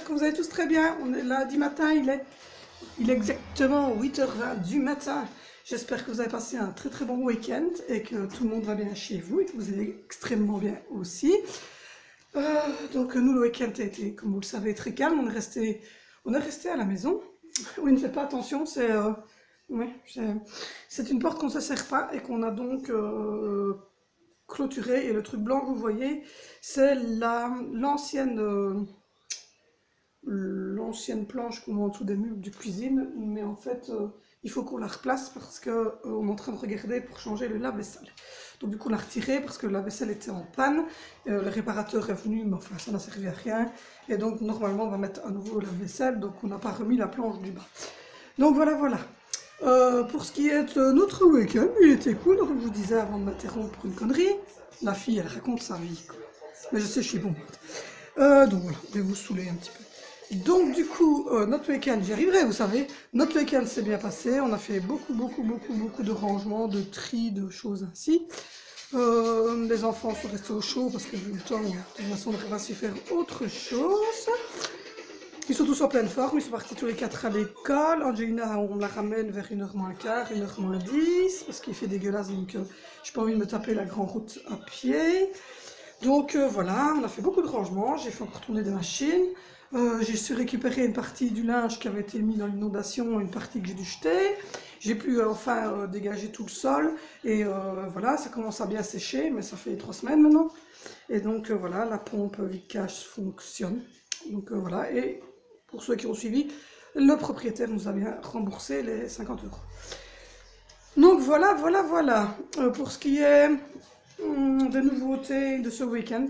que vous allez tous très bien. On est lundi matin, il est exactement 8h20 du matin. J'espère que vous avez passé un très bon week-end et que tout le monde va bien chez vous et que vous allez extrêmement bien aussi. Donc nous, le week-end a été, comme vous le savez, très calme. On est resté à la maison. Oui, ne faites pas attention, oui, c'est une porte qu'on ne se sert pas et qu'on a donc clôturée. Et le truc blanc que vous voyez, c'est l'ancienne planche qu'on met en dessous des murs de cuisine, mais en fait il faut qu'on la replace parce que on est en train de regarder pour changer le lave-vaisselle. Donc du coup on l'a retiré parce que le lave-vaisselle était en panne, le réparateur est venu mais enfin ça n'a servi à rien et donc normalement on va mettre à nouveau le lave-vaisselle, donc on n'a pas remis la planche du bas. Donc voilà. Pour ce qui est de notre week-end, il était cool, comme je vous disais avant de m'interrompre pour une connerie. La fille elle raconte sa vie quoi. Mais je sais je suis bon. Donc voilà, je vais vous saouler un petit peu. Donc du coup, notre week-end, j'y arriverai, vous savez, notre week-end s'est bien passé, on a fait beaucoup de rangements, de tri, de choses ainsi. Les enfants sont restés au chaud parce que vu le temps, de toute façon, on va s'y faire autre chose. Ils sont tous en pleine forme, ils sont partis tous les 4 à l'école. Angelina, on la ramène vers 1h moins le quart, 1h moins 10, parce qu'il fait dégueulasse, donc j'ai pas envie de me taper la grande route à pied. Donc voilà, on a fait beaucoup de rangements, j'ai fait encore tourner des machines. J'ai su récupérer une partie du linge qui avait été mis dans l'inondation, une partie que j'ai dû jeter. J'ai pu enfin dégager tout le sol. Et voilà, ça commence à bien sécher, mais ça fait 3 semaines maintenant. Et donc voilà, la pompe Vikash fonctionne. Donc voilà, et pour ceux qui ont suivi, le propriétaire nous a bien remboursé les 50 €. Donc voilà. Pour ce qui est des nouveautés de ce week-end,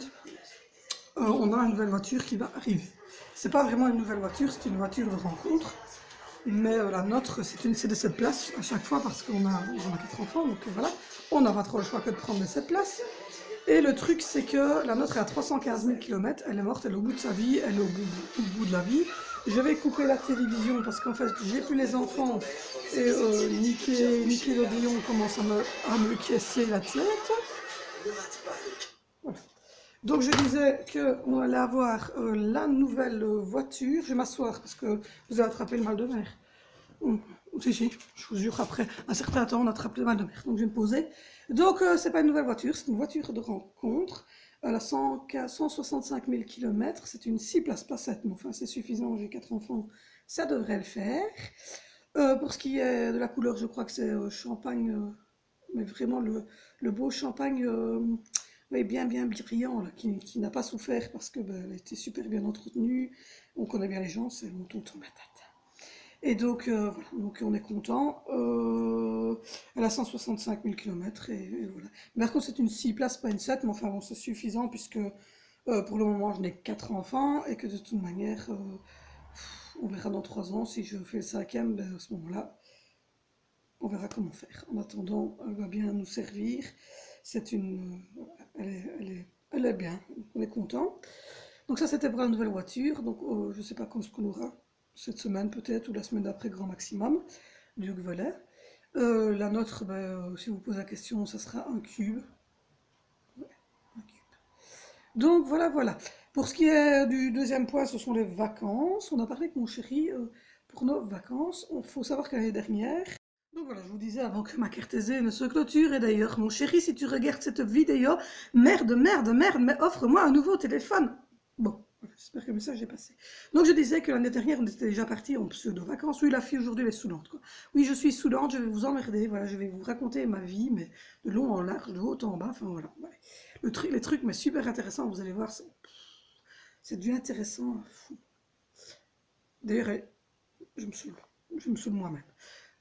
on a une nouvelle voiture qui va arriver. C'est pas vraiment une nouvelle voiture, c'est une voiture de rencontre. Mais la nôtre, c'est de cette place à chaque fois parce qu'on a 4 enfants, donc voilà. On n'a pas trop le choix que de prendre de cette place. Et le truc, c'est que la nôtre est à 315 000 km, elle est morte, elle est au bout de sa vie, elle est au bout de la vie. Je vais couper la télévision parce qu'en fait, j'ai plus les enfants et Nickelodeon commence à me casser la tête. Voilà. Donc je disais qu'on allait avoir la nouvelle voiture. Je vais m'asseoir parce que vous avez attrapé le mal de mer. Si, je vous jure, après un certain temps, on attrape le mal de mer. Donc je vais me poser. Donc c'est pas une nouvelle voiture, c'est une voiture de rencontre. Elle a 165 000 km. C'est une 6 places, pas 7. Mais enfin, c'est suffisant, j'ai 4 enfants, ça devrait le faire. Pour ce qui est de la couleur, je crois que c'est champagne, mais vraiment le beau champagne. Oui, bien brillant, là, qui n'a pas souffert parce que elle était super bien entretenue. On connaît bien les gens, c'est mon tonton Matata. Et donc, voilà, donc on est content. Elle a 165 000 km et voilà. Mais par contre, c'est une 6 places, pas une 7, mais enfin bon, c'est suffisant puisque pour le moment, je n'ai que 4 enfants et que de toute manière, on verra dans 3 ans si je fais le 5e, ben, à ce moment-là, on verra comment faire. En attendant, elle va bien nous servir. C'est une... Elle est bien, on est content. Donc ça, c'était pour la nouvelle voiture. Donc je ne sais pas quand ce qu'on aura, cette semaine peut-être, ou la semaine d'après, grand maximum, Dieu que voilà. La nôtre, si vous posez la question, ça sera un cube. Ouais, un cube. Donc voilà. Pour ce qui est du deuxième point, ce sont les vacances. On a parlé avec mon chéri pour nos vacances. Il faut savoir que l'année dernière, donc voilà, je vous disais avant que ma carte SD ne se clôture, et d'ailleurs, mon chéri, si tu regardes cette vidéo, merde, mais offre-moi un nouveau téléphone. Bon, j'espère que le message est passé. Donc je disais que l'année dernière, on était déjà partis en pseudo-vacances. Oui, la fille aujourd'hui, elle est saoulante, quoi. Oui, je suis saoulante, je vais vous emmerder, voilà, je vais vous raconter ma vie, mais de long en large, de haut en bas, enfin voilà. Ouais. Les trucs, mais super intéressants, vous allez voir, c'est du intéressant. D'ailleurs, je me saoule moi-même.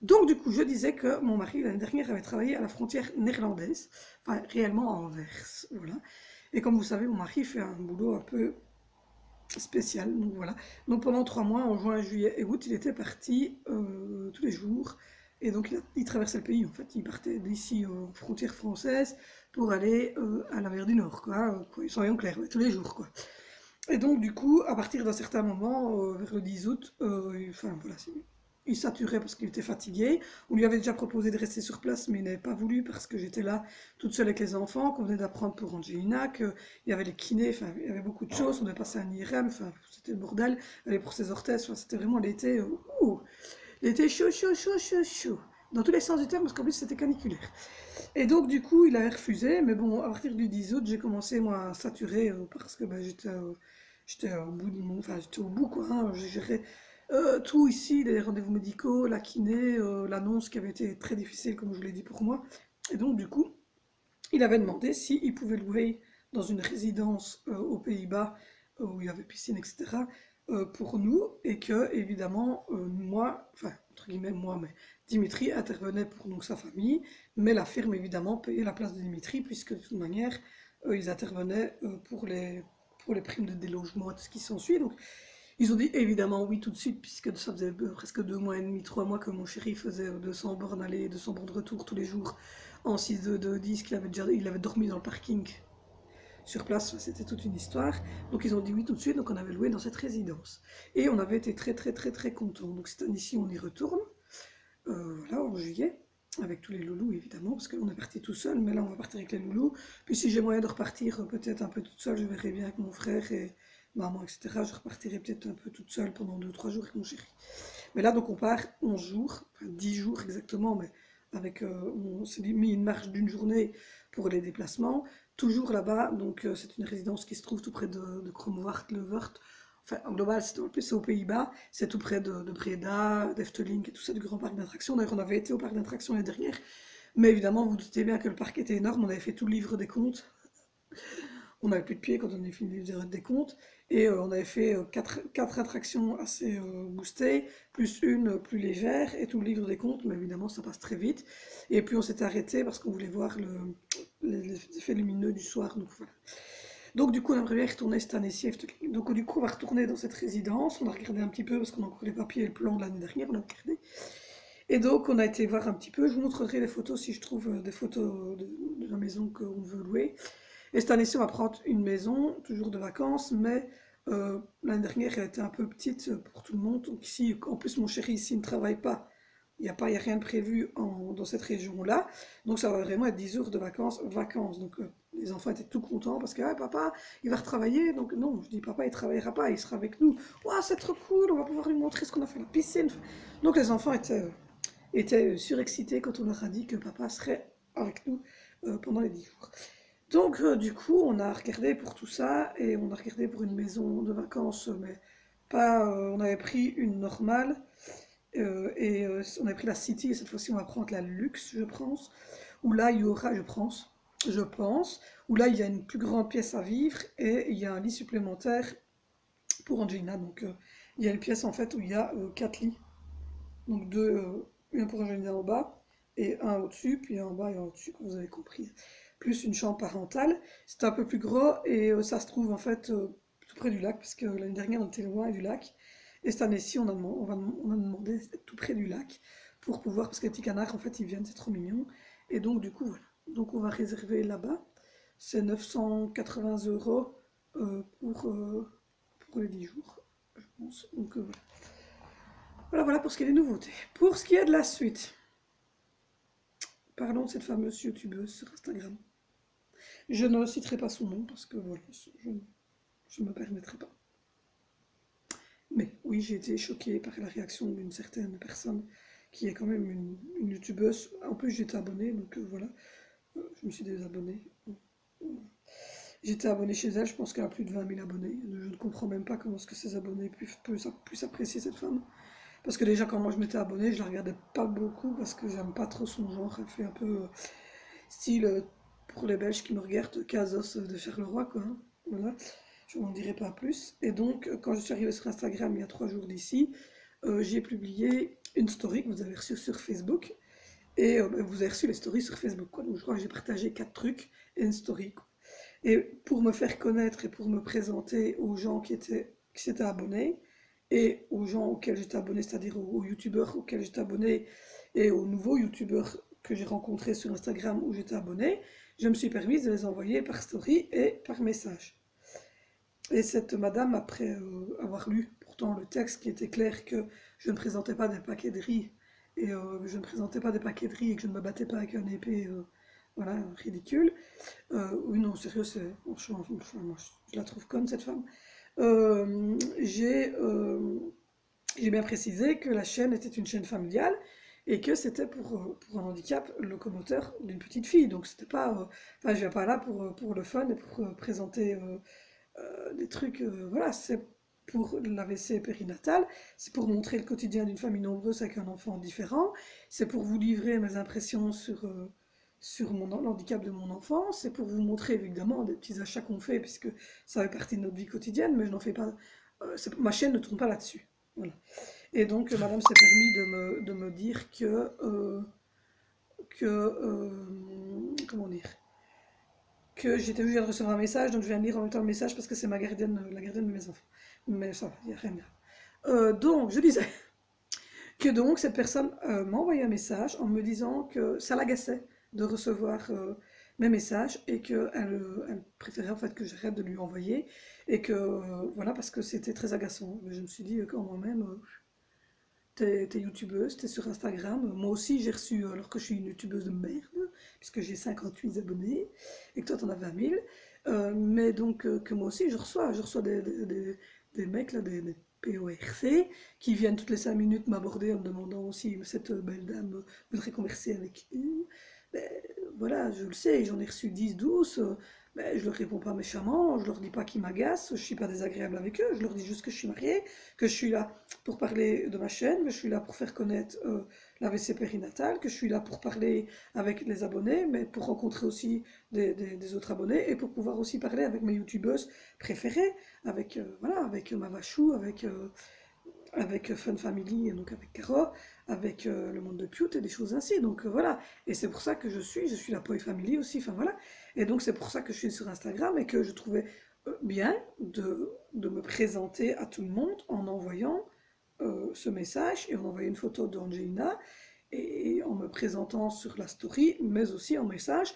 Donc du coup, je disais que mon mari, l'année dernière, avait travaillé à la frontière néerlandaise, enfin réellement à Anvers, voilà. Et comme vous savez, mon mari fait un boulot un peu spécial, donc voilà. Donc pendant 3 mois, en juin, juillet et août, il était parti tous les jours, et donc il traversait le pays, en fait. Il partait d'ici aux frontières françaises pour aller à la mer du Nord, quoi, soyons clairs, tous les jours, quoi. Et donc du coup, à partir d'un certain moment, vers le 10 août, enfin voilà, il saturait parce qu'il était fatigué. On lui avait déjà proposé de rester sur place, mais il n'avait pas voulu parce que j'étais là toute seule avec les enfants, qu'on venait d'apprendre pour Angelina, qu'il y avait les kinés, enfin, il y avait beaucoup de choses, on devait passer un IRM, enfin, c'était le bordel, aller pour ses orthèses, enfin, c'était vraiment l'été, l'été chaud, chaud, chaud, chaud, chaud. Dans tous les sens du terme, parce qu'en plus c'était caniculaire. Et donc, du coup, il avait refusé, mais bon, à partir du 10 août, j'ai commencé, moi, à saturer, parce que bah, j'étais au bout de mon... Enfin, j'étais au bout, quoi, hein. J'ai géré tout ici, les rendez-vous médicaux, la kiné, l'annonce qui avait été très difficile, comme je vous l'ai dit, pour moi. Et donc, du coup, il avait demandé s'il pouvait louer dans une résidence aux Pays-Bas, où il y avait piscine, etc., pour nous, et que, évidemment, moi, enfin, entre guillemets, moi, mais Dimitri intervenait pour donc, sa famille, mais la firme, évidemment, payait la place de Dimitri, puisque de toute manière, ils intervenaient pour les primes de délogement et tout ce qui s'ensuit. Donc, ils ont dit évidemment oui tout de suite, puisque ça faisait presque 2 mois et demi, 3 mois que mon chéri faisait 200 bornes aller et 200 bornes retour tous les jours en 6-2-2-10, il avait dormi dans le parking sur place, c'était toute une histoire. Donc ils ont dit oui tout de suite, donc on avait loué dans cette résidence. Et on avait été très très très très contents. Donc cette année-ci on y retourne, voilà, en juillet, avec tous les loulous évidemment, parce qu'on est parti tout seul, mais là on va partir avec les loulous. Puis si j'ai moyen de repartir peut-être un peu toute seule, je verrai bien avec mon frère et maman, etc. Je repartirai peut-être un peu toute seule pendant 2 ou 3 jours avec mon chéri. Mais là donc on part 11 jours, enfin 10 jours exactement, mais avec, on s'est mis une marge d'une journée pour les déplacements. Toujours là-bas, donc c'est une résidence qui se trouve tout près de Kromwart, Levert. Enfin, en global, c'est aux Pays-Bas, c'est tout près de Breda, d'Efteling et tout ça, du grand parc d'attractions. D'ailleurs, on avait été au parc d'attractions l'année dernière, mais évidemment, vous vous doutez bien que le parc était énorme, on avait fait tout le livre des comptes. On n'avait plus de pieds quand on avait fini de faire des comptes. Et on avait fait 4 attractions assez boostées, plus une plus légère, et tout le livre des comptes, mais évidemment ça passe très vite. Et puis on s'était arrêté parce qu'on voulait voir les effets lumineux du soir. Donc voilà. Donc du coup on aimerait bien y retourner cette année-ci. Donc du coup on va retourner dans cette résidence. On a regardé un petit peu parce qu'on a encore les papiers et le plan de l'année dernière, on a regardé. Et donc on a été voir un petit peu. Je vous montrerai les photos si je trouve des photos de la maison qu'on veut louer. Et cette année-ci, on va prendre une maison, toujours de vacances, mais l'année dernière, elle était un peu petite pour tout le monde. Donc ici, en plus, mon chéri ici ne travaille pas. Il y a rien de prévu dans cette région-là. Donc ça va vraiment être 10 jours de vacances, vacances. Donc les enfants étaient tout contents parce que ah, papa, il va retravailler. Donc non, je dis papa, il travaillera pas, il sera avec nous. Ouah, c'est trop cool, on va pouvoir lui montrer ce qu'on a fait à la piscine. Donc les enfants étaient surexcités quand on leur a dit que papa serait avec nous pendant les 10 jours. Donc, du coup, on a regardé pour tout ça et on a regardé pour une maison de vacances, mais pas. On avait pris une normale et on avait pris la City et cette fois-ci on va prendre la Luxe, je pense. Où là il y aura, je pense, où là il y a une plus grande pièce à vivre et il y a un lit supplémentaire pour Angelina. Donc, il y a une pièce en fait où il y a 4 lits. Donc, un pour Angelina en bas et un au-dessus, puis un en bas et un au-dessus, comme vous avez compris, plus une chambre parentale. C'est un peu plus gros et ça se trouve en fait tout près du lac, parce que l'année dernière on était loin du lac. Et cette année-ci on a demandé d'être tout près du lac pour pouvoir, parce que les petits canards en fait ils viennent, c'est trop mignon. Et donc du coup voilà. Donc on va réserver là-bas. C'est 980 € pour les 10 jours, je pense. Donc voilà. Voilà pour ce qui est des nouveautés. Pour ce qui est de la suite, parlons de cette fameuse youtubeuse sur Instagram. Je ne citerai pas son nom parce que voilà, je ne me permettrai pas. Mais oui, j'ai été choquée par la réaction d'une certaine personne qui est quand même une youtubeuse. En plus, j'étais abonnée, donc voilà, je me suis désabonnée. J'étais abonnée chez elle, je pense qu'elle a plus de 20 000 abonnés. Je ne comprends même pas comment est-ce que ses abonnés puissent apprécier cette femme. Parce que déjà, quand moi je m'étais abonnée, je la regardais pas beaucoup parce que j'aime pas trop son genre. Elle fait un peu style, pour les Belges qui me regardent, Casos de Charleroi, quoi, hein. Voilà, je n'en dirai pas plus. Et donc, quand je suis arrivée sur Instagram il y a 3 jours d'ici, j'ai publié une story que vous avez reçue sur Facebook. Et vous avez reçu les stories sur Facebook, quoi. Donc, je crois que j'ai partagé 4 trucs et une story, quoi. Et pour me faire connaître et pour me présenter aux gens qui s'étaient abonnés, et aux gens auxquels j'étais abonné, c'est-à-dire aux youtubeurs auxquels j'étais abonné, et aux nouveaux youtubeurs que j'ai rencontrés sur Instagram où j'étais abonné, je me suis permise de les envoyer par story et par message. Et cette madame, après avoir lu pourtant le texte qui était clair que je ne présentais pas des paquets de riz et je ne présentais pas des paquets de riz et que je ne me battais pas avec un épée, voilà, ridicule. Oui, non, sérieux, c'est, franchement, enfin, moi, je la trouve conne cette femme. Euh, j'ai euh, j'ai bien précisé que la chaîne était une chaîne familiale et que c'était pour un handicap locomoteur d'une petite fille. Donc c'était pas, enfin, je viens pas là pour le fun et pour présenter des trucs, voilà, c'est pour l'AVC périnatal, c'est pour montrer le quotidien d'une famille nombreuse avec un enfant différent, c'est pour vous livrer mes impressions sur l'handicap de mon enfant, c'est pour vous montrer évidemment des petits achats qu'on fait, puisque ça fait partie de notre vie quotidienne, mais je n'en fais pas, ma chaîne ne tourne pas là-dessus. Voilà. Et donc, madame s'est permis de me dire comment dire, que j'étais obligée de recevoir un message, donc je viens de lire en même temps le message parce que c'est ma gardienne, la gardienne de mes enfants. Mais ça va, il n'y a rien de grave. Donc, je disais que donc cette personne m'a envoyé un message en me disant que ça l'agaçait de recevoir mes messages et qu'elle elle préférait en fait que j'arrête de lui envoyer et que voilà parce que c'était très agaçant. Mais je me suis dit quand moi-même, t'es youtubeuse, t'es sur Instagram. Moi aussi, j'ai reçu, alors que je suis une youtubeuse de merde, puisque j'ai 58 abonnés, et que toi, t'en as 20 000. Mais donc, que moi aussi, je reçois des mecs, là, des PORC, qui viennent toutes les 5 minutes m'aborder en me demandant si cette belle dame voudrait converser avec eux. Ben, voilà, je le sais, j'en ai reçu 10, 12. Ben, je leur réponds pas méchamment, je leur dis pas qu'ils m'agacent, je suis pas désagréable avec eux, je leur dis juste que je suis mariée, que je suis là pour parler de ma chaîne, que je suis là pour faire connaître l'AVC périnatal, que je suis là pour parler avec les abonnés, mais pour rencontrer aussi des autres abonnés et pour pouvoir aussi parler avec mes youtubeuses préférées, avec, voilà, avec Mavachou, avec Fun Family, donc avec Caro, avec le monde de Cute et des choses ainsi. Donc voilà, et c'est pour ça que je suis la Poi Family aussi, enfin voilà. Et donc c'est pour ça que je suis sur Instagram et que je trouvais bien de me présenter à tout le monde en envoyant ce message et on envoyait une photo d'Angelina et en me présentant sur la story, mais aussi en message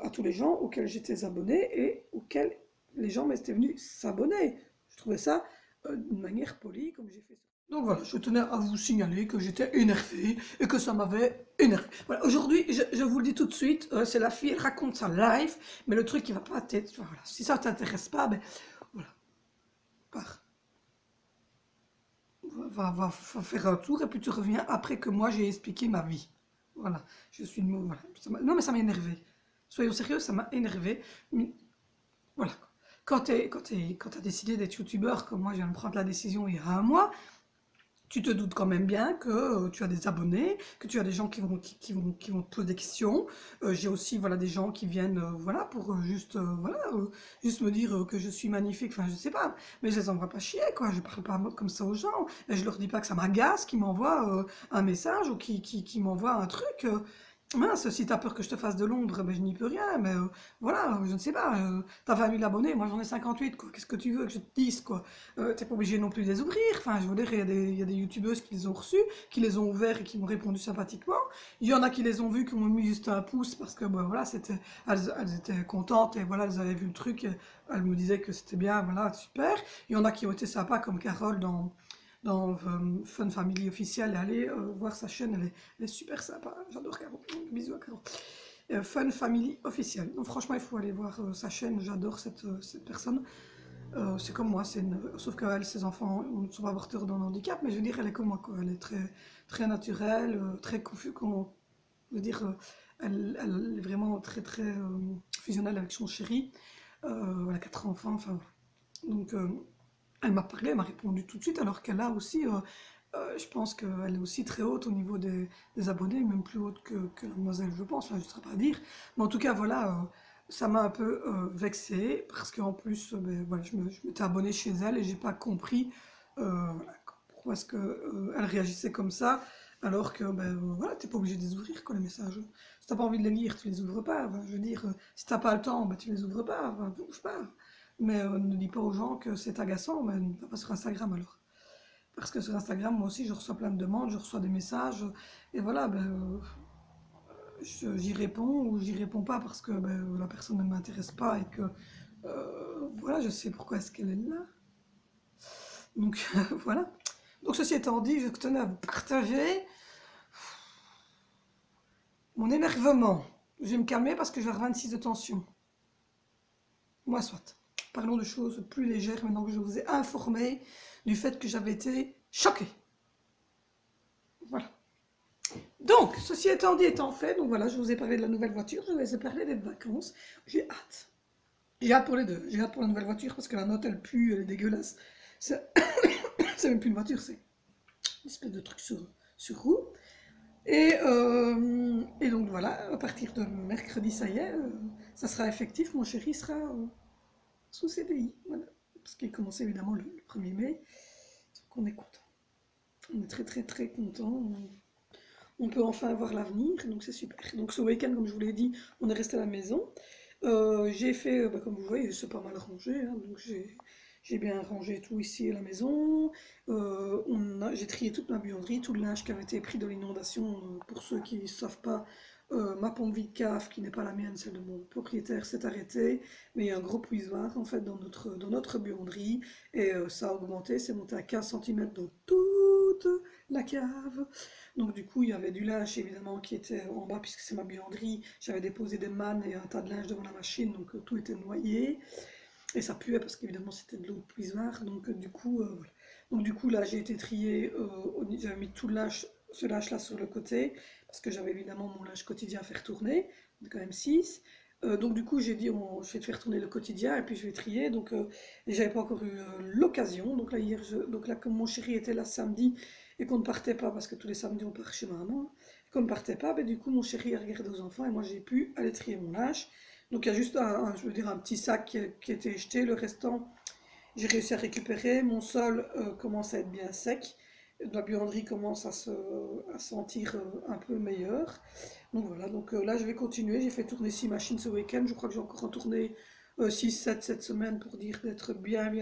à tous les gens auxquels j'étais abonné et auxquels les gens m'étaient venus s'abonner. Je trouvais ça d'une manière polie, comme j'ai fait. Donc voilà, je tenais à vous signaler que j'étais énervé et que ça m'avait énervé. Voilà, aujourd'hui, je vous le dis tout de suite, c'est la fille, elle raconte sa life, mais le truc qui va pas à tête, voilà, si ça t'intéresse pas, ben voilà, pars. Va faire un tour et puis tu reviens après que moi j'ai expliqué ma vie. Voilà, je suis une voilà. Non mais ça m'a énervé. Soyons sérieux, ça m'a énervé. Voilà. Quand t'as décidé d'être youtubeur, comme moi je viens de prendre la décision il y a un mois, tu te doutes quand même bien que tu as des abonnés, que tu as des gens qui vont te poser des questions. J'ai aussi voilà, des gens qui viennent voilà, pour juste, voilà, juste me dire que je suis magnifique, enfin je sais pas, mais je les envoie pas chier, quoi. Je parle pas comme ça aux gens, et je leur dis pas que ça m'agace, qu'ils m'envoient un message ou qui m'envoient un truc. Mince, si t'as peur que je te fasse de l'ombre, ben, je n'y peux rien, mais voilà, je ne sais pas, t'as 20 000 abonnés, moi j'en ai 58, quoi, qu'est-ce que tu veux que je te dise, quoi? T'es pas obligé non plus de les ouvrir, enfin, je veux dire, il y a des youtubeuses qui les ont reçus, qui les ont ouverts et qui m'ont répondu sympathiquement, il y en a qui les ont vus, qui m'ont mis juste un pouce, parce que, ben, voilà, elles étaient contentes, et voilà, elles avaient vu le truc, et elles me disaient que c'était bien, voilà, super, il y en a qui ont été sympas, comme Carole dans Fun Family officiel, et allez voir sa chaîne, elle est super sympa, j'adore Caro, bisous à Caro. Fun Family officiel. Donc franchement, il faut aller voir sa chaîne, j'adore cette personne. C'est comme moi, sauf qu'elle, ses enfants ne sont pas porteurs d'un handicap, mais je veux dire, elle est comme moi, quoi. Elle est très, très naturelle, très confus, je veux dire, elle est vraiment très, très fusionnelle avec son chéri. Elle a 4 enfants, enfin, donc elle m'a parlé, elle m'a répondu tout de suite, alors qu'elle a aussi, je pense qu'elle est aussi très haute au niveau des abonnés, même plus haute que la demoiselle, je pense, enfin, je ne saurais pas dire. Mais en tout cas, voilà, ça m'a un peu vexée, parce qu'en plus, ben, voilà, je m'étais abonnée chez elle et j'ai pas compris voilà, pourquoi est-ce qu'elle réagissait comme ça, alors que, ben, voilà, t'es pas obligé de les ouvrir, quoi, les messages. Si t'as pas envie de les lire, tu les ouvres pas. Enfin, je veux dire, si t'as pas le temps, ben, tu les ouvres pas. Enfin, ouvre pas. Mais ne dis pas aux gens que c'est agaçant, mais ne va pas sur Instagram alors. Parce que sur Instagram, moi aussi, je reçois plein de demandes, je reçois des messages, et voilà, ben, j'y réponds ou j'y réponds pas parce que ben, la personne ne m'intéresse pas et que voilà, je sais pourquoi est-ce qu'elle est là. Donc voilà. Donc ceci étant dit, je tenais à vous partager mon énervement. Je vais me calmer parce que j'ai 26 de tension. Moi, soit. Parlons de choses plus légères maintenant que je vous ai informé du fait que j'avais été choquée. Voilà. Donc, ceci étant dit, étant fait, donc voilà, je vous ai parlé de la nouvelle voiture, je vais vous parler des vacances. J'ai hâte. J'ai hâte pour les deux. J'ai hâte pour la nouvelle voiture parce que la note, elle pue, elle est dégueulasse. C'est même plus une voiture, c'est une espèce de truc sur roue. Et donc voilà, à partir de mercredi, ça y est, ça sera effectif. Mon chéri sera sous CDI. Voilà. Parce qu'il commence évidemment le 1er mai. Donc on est content. On est très très très content. On peut enfin voir l'avenir, donc c'est super. Donc ce week-end, comme je vous l'ai dit, on est resté à la maison. J'ai fait, comme vous voyez, c'est pas mal rangé, hein, donc j'ai bien rangé tout ici à la maison. J'ai trié toute ma buanderie, tout le linge qui avait été pris de l'inondation. Pour ceux qui ne savent pas, ma pompe vide cave, qui n'est pas la mienne, celle de mon propriétaire, s'est arrêtée. Mais il y a un gros puisoir en fait dans notre buanderie. Et ça a augmenté, c'est monté à 15 cm dans toute la cave. Donc du coup, il y avait du linge évidemment qui était en bas puisque c'est ma buanderie. J'avais déposé des mannes et un tas de linge devant la machine, donc tout était noyé. Et ça puait parce qu'évidemment c'était de l'eau de puisoir. Donc du coup, voilà. Donc du coup là j'ai été trier, j'avais mis tout le linge, ce linge là sur le côté parce que j'avais évidemment mon linge quotidien à faire tourner. On est quand même 6. Donc du coup j'ai dit je vais te faire tourner le quotidien et puis je vais trier. Donc et j'avais pas encore eu l'occasion. Donc là hier, donc là comme mon chéri était là samedi et qu'on ne partait pas parce que tous les samedis on part chez maman, et qu'on ne partait pas, ben, du coup mon chéri a regardé aux enfants et moi j'ai pu aller trier mon linge. Donc il y a juste je veux dire, un petit sac qui a été jeté, le restant j'ai réussi à récupérer. Mon sol commence à être bien sec, la buanderie commence à sentir un peu meilleur. Donc voilà, donc là je vais continuer, j'ai fait tourner 6 machines ce week-end, je crois que j'ai encore en tourné 6-7 cette semaine pour dire d'être bien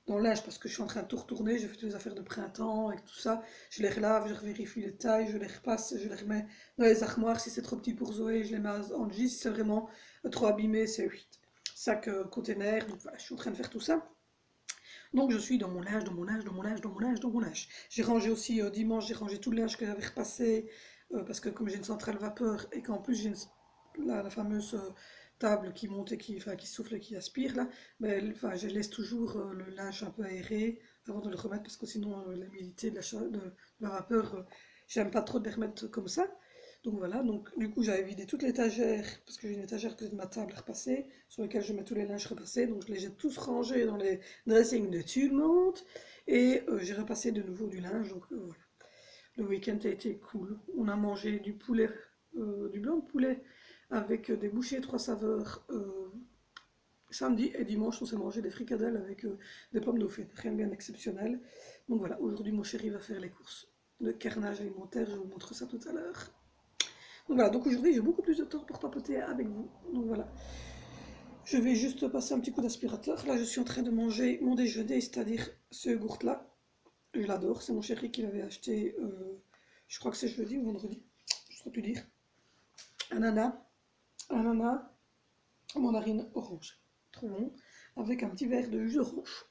dans l'âge parce que je suis en train de tout retourner, j'ai fait toutes les affaires de printemps avec tout ça, je les relave, je vérifie les tailles, je les repasse, je les remets dans les armoires, si c'est trop petit pour Zoé, je les mets en J, si c'est vraiment trop abîmé, c'est 8 sac container, donc voilà, je suis en train de faire tout ça. Donc je suis dans mon linge, dans mon linge, dans mon linge, dans mon linge, dans mon linge. J'ai rangé aussi dimanche, j'ai rangé tout le linge que j'avais repassé parce que comme j'ai une centrale vapeur et qu'en plus j'ai la fameuse table qui monte et enfin, qui souffle et qui aspire là, mais enfin, je laisse toujours le linge un peu aéré avant de le remettre parce que sinon l'humidité de la vapeur, j'aime pas trop de les remettre comme ça. Donc voilà, donc du coup j'avais vidé toute l'étagère, parce que j'ai une étagère que de ma table à repasser, sur laquelle je mets tous les linges repassés, donc je les ai tous rangés dans les dressings de tout le monde, et j'ai repassé de nouveau du linge, donc voilà. Le week-end a été cool, on a mangé du poulet, du blanc de poulet, avec des bouchées 3 saveurs, samedi et dimanche on s'est mangé des fricadelles avec des pommes dauphines, rien de bien exceptionnel. Donc voilà, aujourd'hui mon chéri va faire les courses de carnage alimentaire, je vous montre ça tout à l'heure. Donc voilà, donc aujourd'hui j'ai beaucoup plus de temps pour papoter avec vous. Donc voilà, je vais juste passer un petit coup d'aspirateur. Là je suis en train de manger mon déjeuner, c'est-à-dire ce yaourt là. Je l'adore, c'est mon chéri qui l'avait acheté, je crois que c'est jeudi ou vendredi, je ne saurais plus dire. Ananas, ananas, mandarine orange. Trop bon, avec un petit verre de jus d'orange.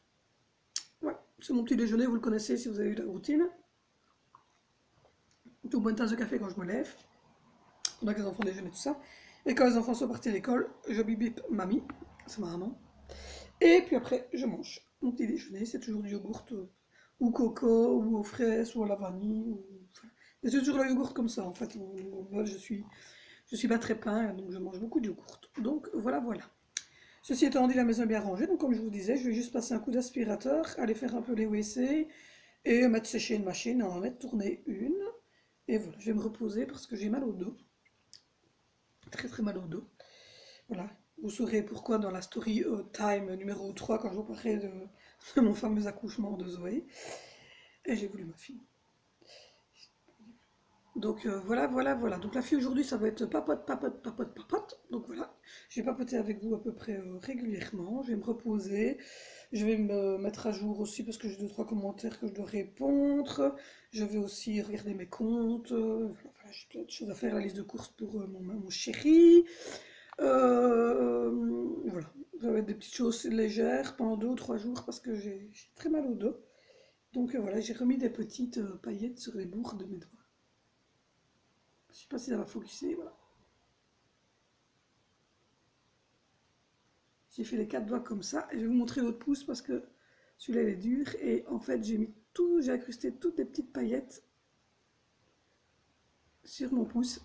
Ouais, c'est mon petit déjeuner, vous le connaissez si vous avez eu la routine. Tout bonne tasse de café quand je me lève, pendant que les enfants déjeunent et tout ça. Et quand les enfants sont partis à l'école, je bip mamie, c'est ma maman. Et puis après, je mange. Mon petit déjeuner, c'est toujours du yogourt ou coco, ou aux fraises, ou à la vanille. Enfin, c'est toujours le yogourt comme ça, en fait. Moi, je suis pas très pain, donc je mange beaucoup de yogourt. Donc voilà, voilà. Ceci étant dit, la maison est bien rangée. Donc comme je vous disais, je vais juste passer un coup d'aspirateur, aller faire un peu les WC, et mettre sécher une machine, en mettre tourner une. Et voilà, je vais me reposer parce que j'ai mal au dos. Très très mal au dos. Voilà, vous saurez pourquoi dans la story time numéro 3 quand je vous parlerai de mon fameux accouchement de Zoé. Et j'ai voulu ma fille. Donc voilà, voilà, voilà. Donc la fille aujourd'hui, ça va être papote, papote, papote, papote. Donc voilà, je vais papoter avec vous à peu près régulièrement. Je vais me reposer. Je vais me mettre à jour aussi parce que j'ai 2-3 commentaires que je dois répondre. Je vais aussi regarder mes comptes. Voilà, j'ai plein de choses à faire, la liste de courses pour mon chéri. Voilà, ça va être des petites choses légères pendant 2 ou 3 jours parce que j'ai très mal au dos. Donc voilà, j'ai remis des petites paillettes sur les bourres de mes doigts. Je sais pas si ça va focuser, voilà. J'ai fait les 4 doigts comme ça. Et je vais vous montrer l'autre pouce parce que celui-là il est dur. Et en fait, j'ai incrusté toutes les petites paillettes sur mon pouce.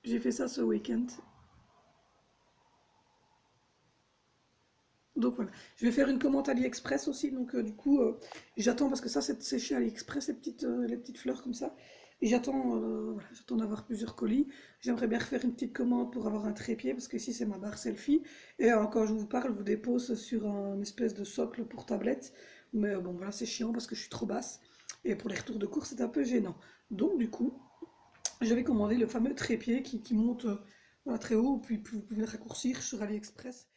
J'ai fait ça ce week-end. Donc voilà, je vais faire une commande AliExpress aussi, donc du coup j'attends parce que ça c'est séché AliExpress les petites fleurs comme ça. Et voilà, j'attends d'avoir plusieurs colis. J'aimerais bien refaire une petite commande pour avoir un trépied parce que ici c'est ma barre selfie. Et quand je vous parle, je vous dépose sur un espèce de socle pour tablette. Mais bon voilà, c'est chiant parce que je suis trop basse. Et pour les retours de course, c'est un peu gênant. Donc du coup, j'avais commandé le fameux trépied qui monte voilà, très haut, puis vous pouvez le raccourcir sur AliExpress.